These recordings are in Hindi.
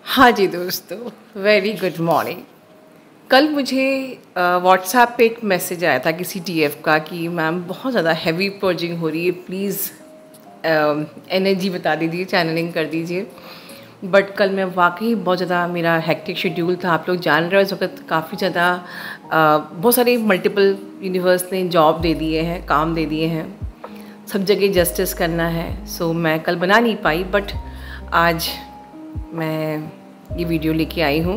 हाँ जी दोस्तों, वेरी गुड मॉर्निंग। कल मुझे व्हाट्सएप पे एक मैसेज आया था किसी टीएफ का कि मैम बहुत ज़्यादा हैवी पर्जिंग हो रही है, प्लीज़ एनर्जी बता दीजिए, चैनलिंग कर दीजिए। बट कल मैं वाकई बहुत ज़्यादा मेरा हेक्टिक शेड्यूल था। आप लोग जान रहे हो इस वक्त काफ़ी ज़्यादा बहुत सारे मल्टीपल यूनिवर्स ने जॉब दे दिए हैं, काम दे दिए हैं, सब जगह जस्टिस करना है। सो मैं कल बना नहीं पाई, बट आज मैं ये वीडियो लेके आई हूँ।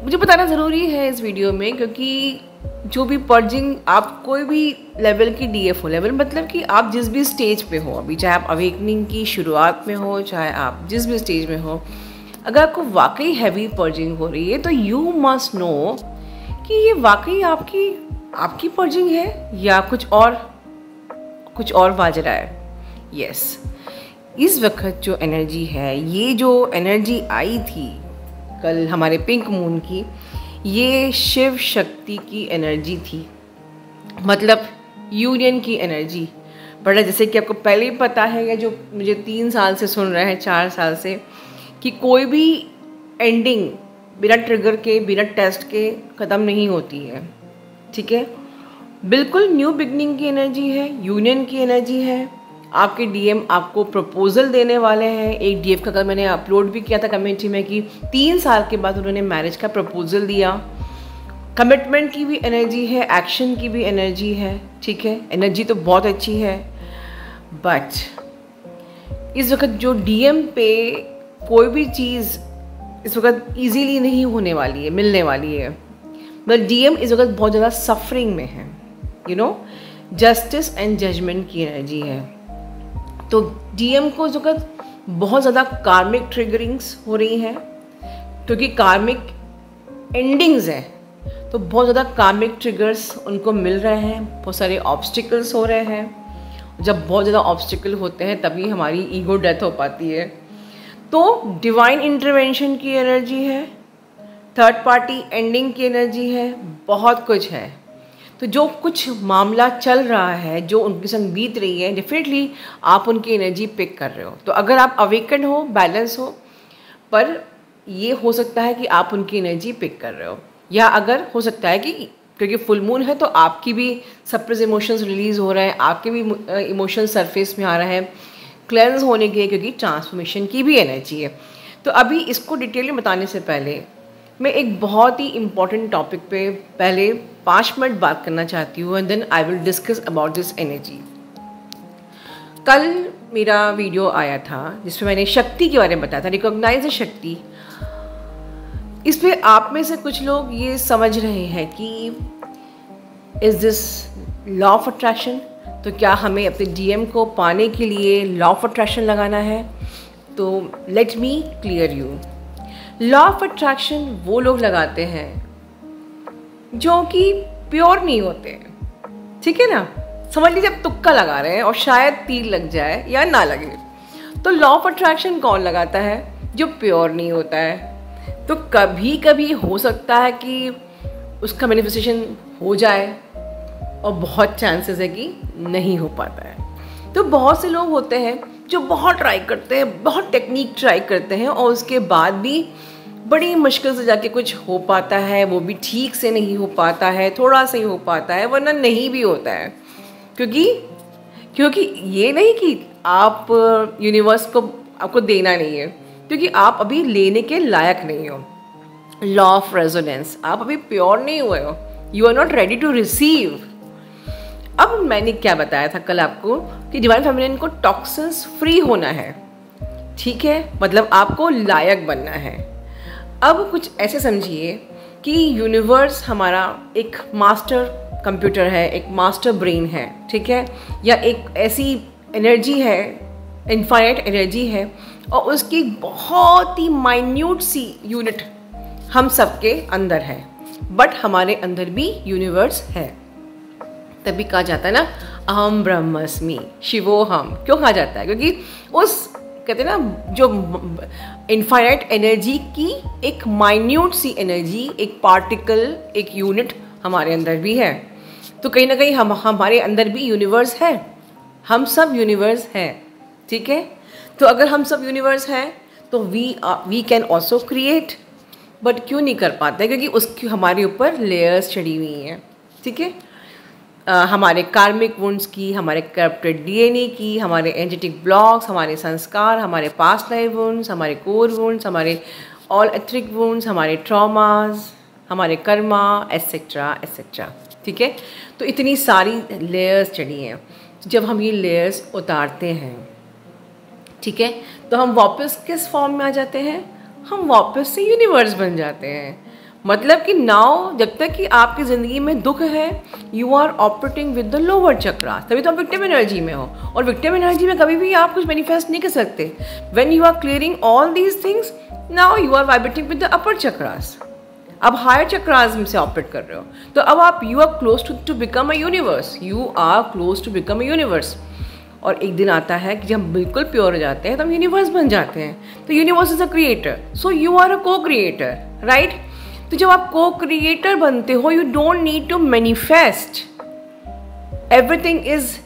मुझे बताना ज़रूरी है इस वीडियो में, क्योंकि जो भी पर्जिंग, आप कोई भी लेवल की डीएफ हो, लेवल मतलब कि आप जिस भी स्टेज पे हो अभी, चाहे आप अवेकनिंग की शुरुआत में हो, चाहे आप जिस भी स्टेज में हो, अगर आपको वाकई हैवी पर्जिंग हो रही है तो यू मस्ट नो कि ये वाकई आपकी पर्जिंग है या कुछ और बाज रहा है। यस, इस वक्त जो एनर्जी है, ये जो एनर्जी आई थी कल हमारे पिंक मून की, ये शिव शक्ति की एनर्जी थी, मतलब यूनियन की एनर्जी। बड़ा जैसे कि आपको पहले ही पता है, या जो मुझे 3 साल से सुन रहे हैं, 4 साल से, कि कोई भी एंडिंग बिना ट्रिगर के, बिना टेस्ट के ख़त्म नहीं होती है। ठीक है, बिल्कुल न्यू बिगनिंग की एनर्जी है, यूनियन की एनर्जी है। आपके डीएम आपको प्रपोजल देने वाले हैं। एक डीएफ का कल मैंने अपलोड भी किया था कम्युनिटी में कि 3 साल के बाद उन्होंने मैरिज का प्रपोजल दिया। कमिटमेंट की भी एनर्जी है, एक्शन की भी एनर्जी है। ठीक है, एनर्जी तो बहुत अच्छी है, बट इस वक्त जो डीएम पे कोई भी चीज़ इस वक्त इजीली नहीं होने वाली है, मिलने वाली है। मतलब डीएम इस वक्त बहुत ज़्यादा सफरिंग में है, जस्टिस एंड जजमेंट की एनर्जी है। तो डीएम को इस वक्त बहुत ज़्यादा कार्मिक ट्रिगरिंग्स हो रही हैं, क्योंकि कार्मिक एंडिंग्स हैं, तो बहुत ज़्यादा कार्मिक ट्रिगर्स उनको मिल रहे हैं, बहुत सारे ऑब्स्टिकल्स हो रहे हैं। जब बहुत ज़्यादा ऑब्स्टिकल होते हैं तभी हमारी ईगो डेथ हो पाती है। तो डिवाइन इंटरवेंशन की एनर्जी है, थर्ड पार्टी एंडिंग की एनर्जी है, बहुत कुछ है। तो जो कुछ मामला चल रहा है, जो उनके संग बीत रही है, डेफिनेटली आप उनकी एनर्जी पिक कर रहे हो। तो अगर आप अवेकन हो, बैलेंस हो, पर ये हो सकता है कि आप उनकी एनर्जी पिक कर रहे हो, या अगर हो सकता है कि क्योंकि फुल मून है तो आपकी भी सप्रेस इमोशंस रिलीज़ हो रहे हैं, आपके भी इमोशंस सरफेस में आ रहे हैं, क्लेंस होने के, क्योंकि ट्रांसफॉर्मेशन की भी एनर्जी है। तो अभी इसको डिटेल में बताने से पहले मैं एक बहुत ही इम्पॉर्टेंट टॉपिक पे पहले 5 मिनट बात करना चाहती हूँ, and then I will discuss about this energy. कल मेरा वीडियो आया था जिसमें मैंने शक्ति के बारे में बताया था, रिकॉग्नाइज शक्ति। इस पे आप में से कुछ लोग ये समझ रहे हैं कि is this law of attraction, तो क्या हमें अपने डीएम को पाने के लिए लॉ ऑफ अट्रैक्शन लगाना है? तो let me clear you. Law of attraction वो लोग लगाते हैं जो कि प्योर नहीं होते हैं। ठीक है ना, समझ लीजिए आप तुक्का लगा रहे हैं और शायद तीर लग जाए या ना लगे। तो लॉ ऑफ अट्रैक्शन कौन लगाता है? जो प्योर नहीं होता है। तो कभी कभी हो सकता है कि उसका मैनिफेस्टेशन हो जाए, और बहुत चांसेस है कि नहीं हो पाता है। तो बहुत से लोग होते हैं जो बहुत ट्राई करते हैं, बहुत टेक्निक ट्राई करते हैं, और उसके बाद भी बड़ी मुश्किल से जाके कुछ हो पाता है। वो भी ठीक से नहीं हो पाता है, थोड़ा सा ही हो पाता है, वरना नहीं भी होता है। क्योंकि ये नहीं कि आप यूनिवर्स को आपको देना नहीं है, क्योंकि आप अभी लेने के लायक नहीं हो। लॉ ऑफ रेजोनेंस, आप अभी प्योर नहीं हुए हो, you are not ready to receive. अब मैंने क्या बताया था कल आपको कि डिवाइन फेमिनिन को टॉक्सिन्स फ्री होना है। ठीक है, मतलब आपको लायक बनना है। अब कुछ ऐसे समझिए कि यूनिवर्स हमारा एक मास्टर कंप्यूटर है, एक मास्टर ब्रेन है। ठीक है, या एक ऐसी एनर्जी है, इनफाइनाइट एनर्जी है, और उसकी बहुत ही माइन्यूट सी यूनिट हम सबके अंदर है, बट हमारे अंदर भी यूनिवर्स है। तभी कहा जाता है ना, अहम ब्रह्मस्मि शिवोहम। क्यों कहा जाता है? क्योंकि उस कहते हैं ना, जो इनफाइनाइट एनर्जी की एक माइन्यूट सी एनर्जी, एक पार्टिकल, एक यूनिट हमारे अंदर भी है। तो कहीं ना कहीं हमारे अंदर भी यूनिवर्स है, हम सब यूनिवर्स हैं। ठीक है, तो अगर हम सब यूनिवर्स हैं तो we can also create, but क्यों नहीं कर पाते? क्योंकि उसकी हमारे ऊपर लेयर्स चढ़ी हुई हैं, ठीक है। हमारे कार्मिक वुंड्स की, हमारे करप्टेड डीएनए की, हमारे एनर्जेटिक ब्लॉक्स, हमारे संस्कार, हमारे पास्ट लाइफ वुंड्स, हमारे कोर वुंड्स, हमारे ऑल एथरिक वुंड्स, हमारे ट्रॉमास, हमारे कर्मा, एसेट्रा एसेट्रा, ठीक है। तो इतनी सारी लेयर्स चढ़ी हैं। जब हम ये लेयर्स उतारते हैं, ठीक है, तो हम वापस किस फॉर्म में आ जाते हैं? हम वापस से यूनिवर्स बन जाते हैं। मतलब कि नाउ जब तक कि आपकी ज़िंदगी में दुख है, you are operating with the lower chakra, तभी तो आप विक्टिम एनर्जी में हो। और विक्टिम एनर्जी में कभी भी आप कुछ मैनिफेस्ट नहीं कर सकते। When you are clearing all these things, now you are vibrating with the upper chakras. अब हायर चक्रास में से ऑपरेट कर रहे हो, तो अब आप you are close to become a universe, you are close to become a universe. और एक दिन आता है कि जब हम बिल्कुल प्योर हो जाते हैं तो हम यूनिवर्स बन जाते हैं। तो universe is a creator, so you are a co creator, right. तो जब आप को क्रिएटर बनते हो, you don't need to manifest, everything is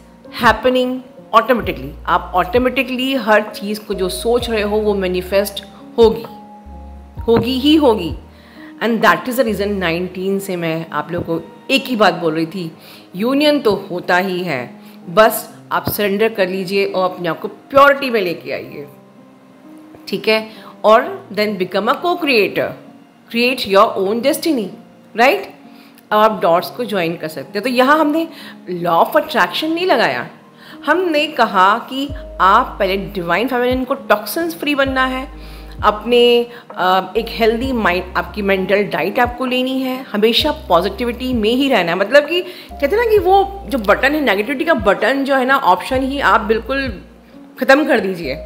happening automatically. आप ऑटोमेटिकली हर चीज़ को जो सोच रहे हो वो मैनिफेस्ट होगी ही होगी। And that is the reason 19 से मैं आप लोगों को एक ही बात बोल रही थी, यूनियन तो होता ही है, बस आप सरेंडर कर लीजिए और अपने आप को प्योरिटी में लेके आइए, ठीक है। और then become a co creator, create your own destiny, right. अब आप डॉट्स को ज्वाइन कर सकते हैं। तो यहाँ हमने लॉ ऑफ अट्रैक्शन नहीं लगाया, हमने कहा कि आप पहले डिवाइन फेमिनिन को टॉक्सिन्स फ्री बनना है, अपने एक हेल्दी माइंड, आपकी मेंटल डाइट आपको लेनी है, हमेशा पॉजिटिविटी में ही रहना है। मतलब कि कहते हैं ना कि वो जो बटन है, नेगेटिविटी का बटन जो है ना, ऑप्शन ही आप बिल्कुल ख़त्म कर दीजिए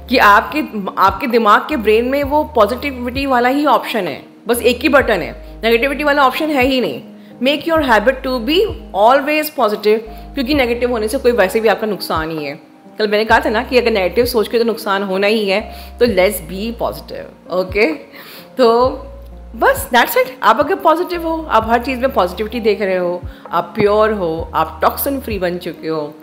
कि आपके दिमाग के ब्रेन में वो पॉजिटिविटी वाला ही ऑप्शन है, बस एक ही बटन है, नेगेटिविटी वाला ऑप्शन है ही नहीं। Make your habit to be always positive, क्योंकि नेगेटिव होने से कोई वैसे भी आपका नुकसान ही है। कल मैंने कहा था ना कि अगर नेगेटिव सोच के तो नुकसान होना ही है, तो लेट्स बी पॉजिटिव, ओके। तो बस दैट्स इट। आप अगर पॉजिटिव हो, आप हर चीज़ में पॉजिटिविटी देख रहे हो, आप प्योर हो, आप टॉक्सिन फ्री बन चुके हो,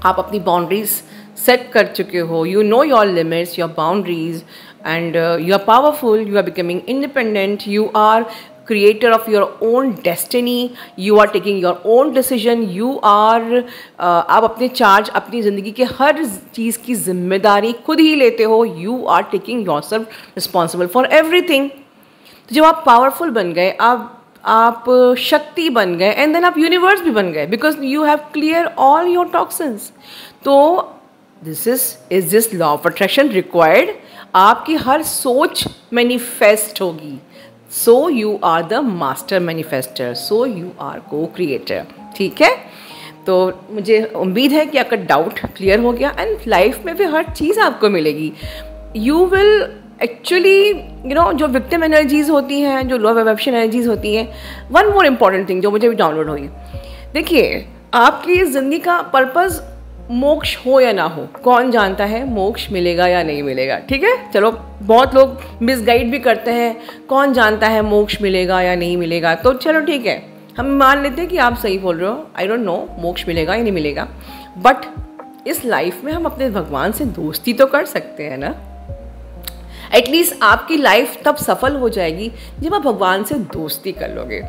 आप अपनी बाउंड्रीज सेट कर चुके हो, you know your limits, your boundaries, and you are powerful, you are becoming independent, you are creator of your own destiny, you are taking your own decision, you are आप अपने चार्ज, अपनी ज़िंदगी के हर चीज़ की जिम्मेदारी खुद ही लेते हो, you are taking yourself responsible for everything। तो जब आप पावरफुल बन गए, आप शक्ति बन गए, एंड देन आप यूनिवर्स भी बन गए, because you have clear all your toxins. तो is this law of attraction required? आपकी हर सोच मैनिफेस्ट होगी। So you are the master manifester, so you are co-creator, ठीक है। तो मुझे उम्मीद है कि आपका डाउट क्लियर हो गया, एंड लाइफ में भी हर चीज़ आपको मिलेगी। यू विल एक्चुअली जो विक्टिम एनर्जीज होती हैं, जो लो वाइब्रेशन एनर्जीज होती हैं, वन मोर इम्पॉर्टेंट थिंग जो मुझे भी डाउनलोड हुई, देखिए आपकी ज़िंदगी का पर्पज़ मोक्ष हो या ना हो, कौन जानता है मोक्ष मिलेगा या नहीं मिलेगा, ठीक है। चलो बहुत लोग मिसगाइड भी करते हैं, कौन जानता है मोक्ष मिलेगा या नहीं मिलेगा, तो चलो ठीक है, हम मान लेते हैं कि आप सही बोल रहे हो, आई डोंट नो मोक्ष मिलेगा या नहीं मिलेगा। बट इस लाइफ में हम अपने भगवान से दोस्ती तो कर सकते हैं ना। एटलीस्ट आपकी लाइफ तब सफल हो जाएगी जब आप भगवान से दोस्ती कर लोगे।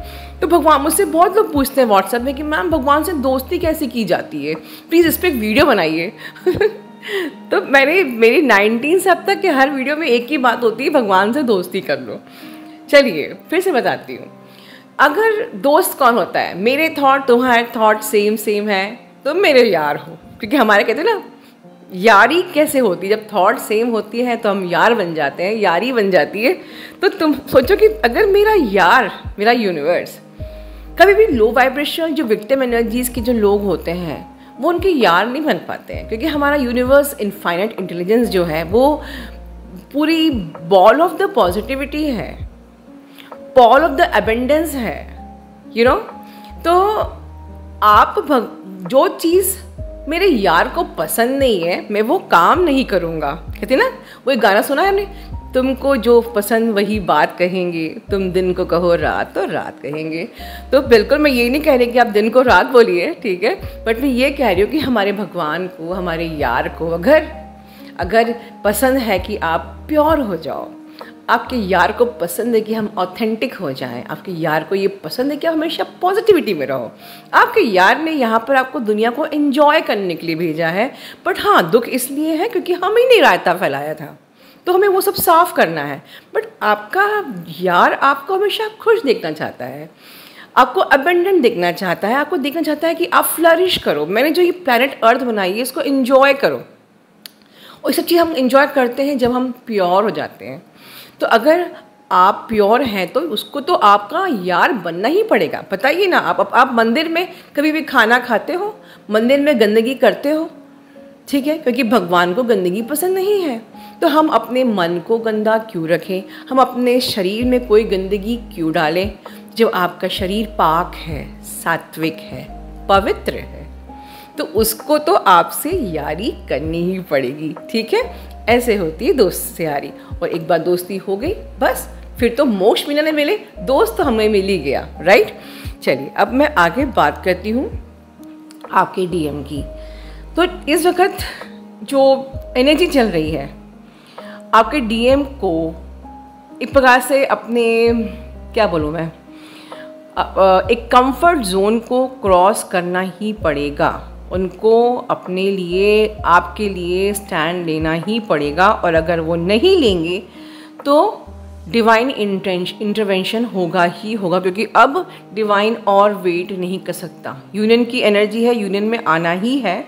तो भगवान, मुझसे बहुत लोग पूछते हैं व्हाट्सएप में कि मैम भगवान से दोस्ती कैसे की जाती है, प्लीज़ इस पर एक वीडियो बनाइए। तो मेरी 19 से अब तक के हर वीडियो में एक ही बात होती है, भगवान से दोस्ती कर लो। चलिए फिर से बताती हूँ, अगर दोस्त कौन होता है, मेरे थॉट तुम्हारे थॉट सेम है, तुम मेरे यार हो। क्योंकि हमारे कहते हैं ना, यारी कैसे होती है, जब थॉट सेम होती है तो हम यार बन जाते हैं, यारी बन जाती है। तो तुम सोचो कि अगर मेरा यार, मेरा यूनिवर्स, कभी भी लो वाइब्रेशन जो विक्टिम एनर्जीज के जो लोग होते हैं वो उनके यार नहीं बन पाते हैं, क्योंकि हमारा यूनिवर्स इनफाइनाइट इंटेलिजेंस जो है वो पूरी बॉल ऑफ द पॉजिटिविटी है, बॉल ऑफ द अबेंडेंस है, यू नो। तो आप जो चीज़ मेरे यार को पसंद नहीं है, मैं वो काम नहीं करूँगा। कहते ना, वो एक गाना सुना है हमने, तुमको जो पसंद वही बात कहेंगे, तुम दिन को कहो रात तो रात कहेंगे। तो बिल्कुल मैं ये नहीं कह रही कि आप दिन को रात बोलिए, ठीक है, बट मैं ये कह रही हूँ कि हमारे भगवान को, हमारे यार को, अगर पसंद है कि आप प्योर हो जाओ, आपके यार को पसंद है कि हम ऑथेंटिक हो जाएं, आपके यार को ये पसंद है कि आप हमेशा पॉजिटिविटी में रहो, आपके यार ने यहाँ पर आपको दुनिया को एंजॉय करने के लिए भेजा है, बट हाँ दुख इसलिए है क्योंकि हम ही नहीं रायता फैलाया था, तो हमें वो सब साफ़ करना है। बट आपका यार आपको हमेशा खुश देखना चाहता है, आपको अबेंडेंट देखना चाहता है, आपको देखना चाहता है कि आप फ्लरिश करो। मैंने जो ये प्लैनेट अर्थ बनाई है इसको एंजॉय करो, और ये सब चीज़ हम एंजॉय करते हैं जब हम प्योर हो जाते हैं। तो अगर आप प्योर हैं तो उसको तो आपका यार बनना ही पड़ेगा। बताइए ना, आप मंदिर में कभी भी खाना खाते हो, मंदिर में गंदगी करते हो, ठीक है, क्योंकि भगवान को गंदगी पसंद नहीं है। तो हम अपने मन को गंदा क्यों रखें, हम अपने शरीर में कोई गंदगी क्यों डालें जब आपका शरीर पाक है, सात्विक है, पवित्र है, तो उसको तो आपसे यारी करनी ही पड़ेगी, ठीक है। ऐसे होती है दोस्त से यारी, और एक बार दोस्ती हो गई बस फिर तो मोक्ष मिलने मिले, दोस्त तो हमें मिल ही गया, राइट। चलिए अब मैं आगे बात करती हूँ आपके डीएम की। तो इस वक्त जो एनर्जी चल रही है, आपके डीएम को एक प्रकार से अपने, क्या बोलूँ मैं, एक कंफर्ट जोन को क्रॉस करना ही पड़ेगा। उनको अपने लिए, आपके लिए स्टैंड लेना ही पड़ेगा, और अगर वो नहीं लेंगे तो डिवाइन इंटरवेंशन होगा ही होगा, क्योंकि अब डिवाइन और वेट नहीं कर सकता। यूनियन की एनर्जी है, यूनियन में आना ही है।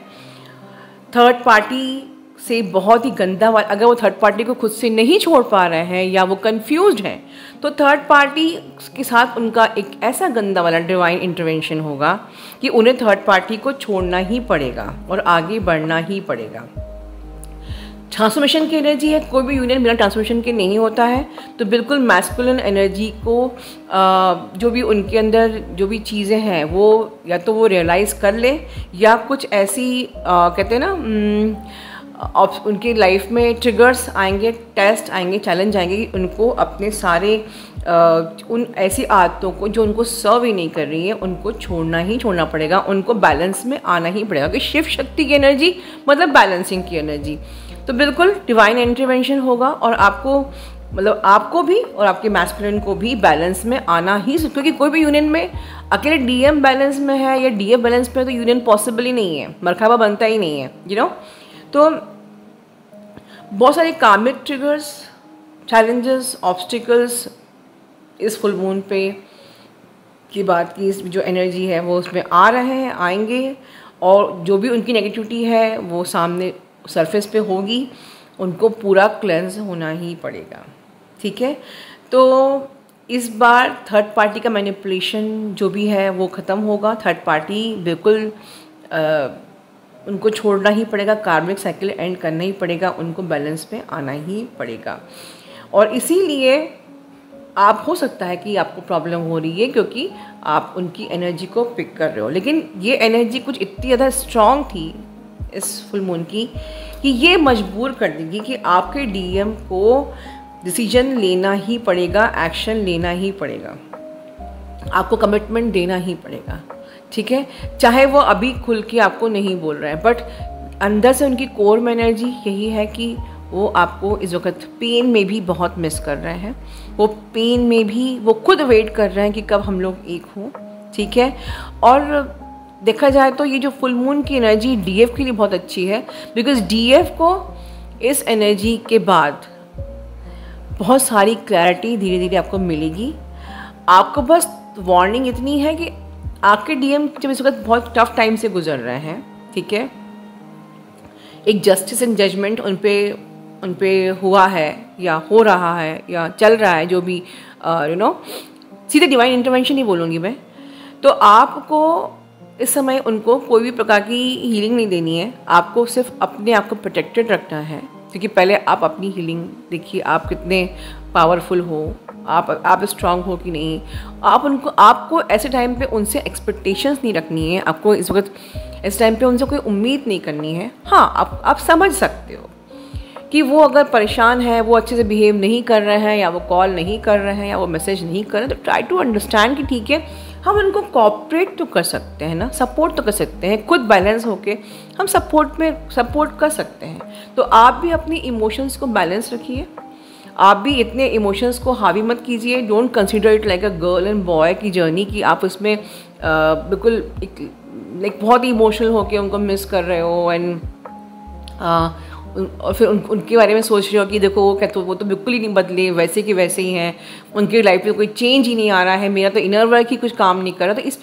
थर्ड पार्टी से बहुत ही गंदा वाला, अगर वो थर्ड पार्टी को खुद से नहीं छोड़ पा रहे हैं या वो कंफ्यूज्ड हैं, तो थर्ड पार्टी के साथ उनका एक ऐसा गंदा वाला डिवाइन इंटरवेंशन होगा कि उन्हें थर्ड पार्टी को छोड़ना ही पड़ेगा और आगे बढ़ना ही पड़ेगा। ट्रांसफॉर्मेशन की एनर्जी है, कोई भी यूनियन बिना ट्रांसफॉर्मेशन के नहीं होता है। तो बिल्कुल मैस्कुलिन एनर्जी को जो भी उनके अंदर जो भी चीज़ें हैं वो या तो वो रियलाइज़ कर ले, या कुछ ऐसी कहते हैं ना, उनकी लाइफ में ट्रिगर्स आएंगे, टेस्ट आएंगे, चैलेंज आएंगे कि उनको अपने सारे उन ऐसी आदतों को जो उनको सर्व ही नहीं कर रही है उनको छोड़ना पड़ेगा, उनको बैलेंस में आना ही पड़ेगा। कि शिव शक्ति की एनर्जी मतलब बैलेंसिंग की एनर्जी। तो बिल्कुल डिवाइन इंटरवेंशन होगा, और आपको मतलब आपको भी और आपके मैस्कुलिन को भी बैलेंस में आना ही, क्योंकि कोई भी यूनियन में अकेले डीएम बैलेंस में है या डीएफ बैलेंस में है तो यूनियन पॉसिबल ही नहीं है, मरखाबा बनता ही नहीं है, यू नो। तो बहुत सारे कार्मिक ट्रिगर्स, चैलेंजेस, ऑब्स्टिकल्स इस फुल मून पे की बात की, इस जो एनर्जी है वो उसमें आ रहे हैं, आएंगे, और जो भी उनकी नेगेटिविटी है वो सामने सरफेस पे होगी, उनको पूरा क्लेंस होना ही पड़ेगा, ठीक है। तो इस बार थर्ड पार्टी का मैनिपुलेशन जो भी है वो ख़त्म होगा। थर्ड पार्टी बिल्कुल उनको छोड़ना ही पड़ेगा, कार्मिक साइकिल एंड करना ही पड़ेगा, उनको बैलेंस में आना ही पड़ेगा। और इसीलिए आप, हो सकता है कि आपको प्रॉब्लम हो रही है क्योंकि आप उनकी एनर्जी को पिक कर रहे हो, लेकिन ये एनर्जी कुछ इतनी ज़्यादा स्ट्रॉन्ग थी इस फुल मून की कि ये मजबूर कर देगी कि आपके डीएम को डिसीजन लेना ही पड़ेगा, एक्शन लेना ही पड़ेगा, आपको कमिटमेंट देना ही पड़ेगा, ठीक है। चाहे वो अभी खुल के आपको नहीं बोल रहे हैं, बट अंदर से उनकी कोर में एनर्जी यही है कि वो आपको इस वक्त पेन में भी बहुत मिस कर रहे हैं। वो पेन में भी वो खुद वेट कर रहे हैं कि कब हम लोग एक हों, ठीक है। और देखा जाए तो ये जो फुल मून की एनर्जी डीएफ के लिए बहुत अच्छी है, बिकॉज डीएफ को इस एनर्जी के बाद बहुत सारी क्लैरिटी धीरे धीरे आपको मिलेगी। आपको बस वार्निंग इतनी है कि आपके डीएम जब इस वक्त बहुत टफ टाइम से गुजर रहे हैं, ठीक है, एक जस्टिस एंड जजमेंट उन पे हुआ है या हो रहा है या चल रहा है, जो भी यू नो, सीधे डिवाइन इंटरवेंशन ही बोलूँगी मैं। तो आपको इस समय उनको कोई भी प्रकार की हीलिंग नहीं देनी है, आपको सिर्फ अपने आप को प्रोटेक्टेड रखना है, क्योंकि पहले आप अपनी हीलिंग देखिए, आप कितने पावरफुल हो, आप स्ट्रांग हो कि नहीं। आपको ऐसे टाइम पे उनसे एक्सपेक्टेशंस नहीं रखनी है, आपको इस वक्त इस टाइम पे उनसे कोई उम्मीद नहीं करनी है। हाँ, आप समझ सकते हो कि वो अगर परेशान है, वो अच्छे से बिहेव नहीं कर रहे हैं, या वो कॉल नहीं कर रहे हैं, या वो मैसेज नहीं कर रहे हैं, तो ट्राई टू अंडरस्टैंड कि ठीक है हम उनको कॉपरेट तो कर सकते हैं ना, सपोर्ट तो कर सकते हैं, खुद बैलेंस होके हम सपोर्ट कर सकते हैं। तो आप भी अपनी इमोशंस को बैलेंस रखिए, आप भी इतने इमोशंस को हावी मत कीजिए। Don't consider it like a girl and boy की जर्नी कि आप उसमें बिल्कुल लाइक बहुत ही इमोशनल होके उनको मिस कर रहे हो एंड और फिर उनके बारे में सोच रहे हो कि देखो वो तो बिल्कुल ही नहीं बदले, वैसे के वैसे ही हैं, उनकी लाइफ में कोई चेंज ही नहीं आ रहा है, मेरा तो इनर वर्क ही कुछ काम नहीं कर रहा। तो इस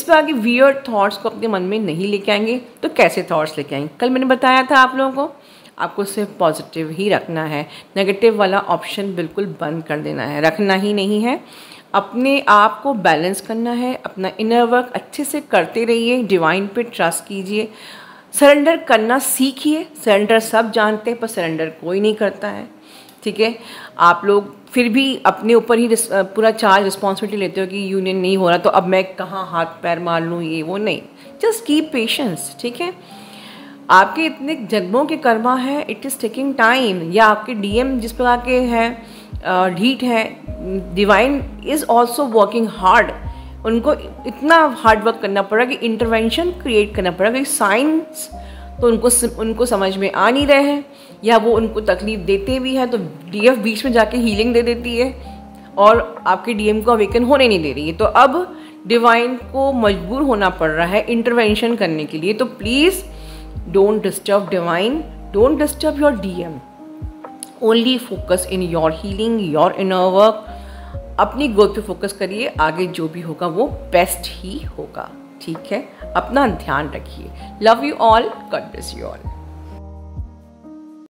प्रकार के वियर्ड थॉट्स को अपने मन में नहीं लेके आएंगे तो कैसे थॉट्स लेके आएंगे? कल मैंने बताया था आप लोगों को, आपको सिर्फ पॉजिटिव ही रखना है, नेगेटिव वाला ऑप्शन बिल्कुल बंद कर देना है, रखना ही नहीं है। अपने आप को बैलेंस करना है, अपना इनर वर्क अच्छे से करते रहिए, डिवाइन पे ट्रस्ट कीजिए, सरेंडर करना सीखिए। सरेंडर सब जानते हैं पर सरेंडर कोई नहीं करता है, ठीक है। आप लोग फिर भी अपने ऊपर ही पूरा चार्ज रिस्पॉन्सिबिलिटी लेते हो कि यूनियन नहीं हो रहा तो अब मैं कहाँ हाथ पैर मार लूँ, ये वो नहीं। जस्ट कीप पेशेंस, ठीक है। आपके इतने जन्मों के कर्मा है, इट इज़ टेकिंग टाइम। या आपके डीएम जिस प्रकार के हैं ढीठ है, divine is also working hard. उनको इतना हार्ड वर्क करना पड़ा कि इंटरवेंशन क्रिएट करना पड़ा, क्योंकि साइंस तो उनको समझ में आ नहीं रहे हैं या वो उनको तकलीफ देते भी हैं, तो डीएफ बीच में जाके हीलिंग दे देती है और आपके डीएम को अवेकन होने नहीं दे रही है। तो अब डिवाइन को मजबूर होना पड़ रहा है इंटरवेंशन करने के लिए। तो please don't disturb divine, don't disturb your DM, only focus in your healing, your inner work. अपनी ग्रोथ पे फोकस करिए, आगे जो भी होगा वो बेस्ट ही होगा, ठीक है। अपना ध्यान रखिए। Love you all, God bless you all.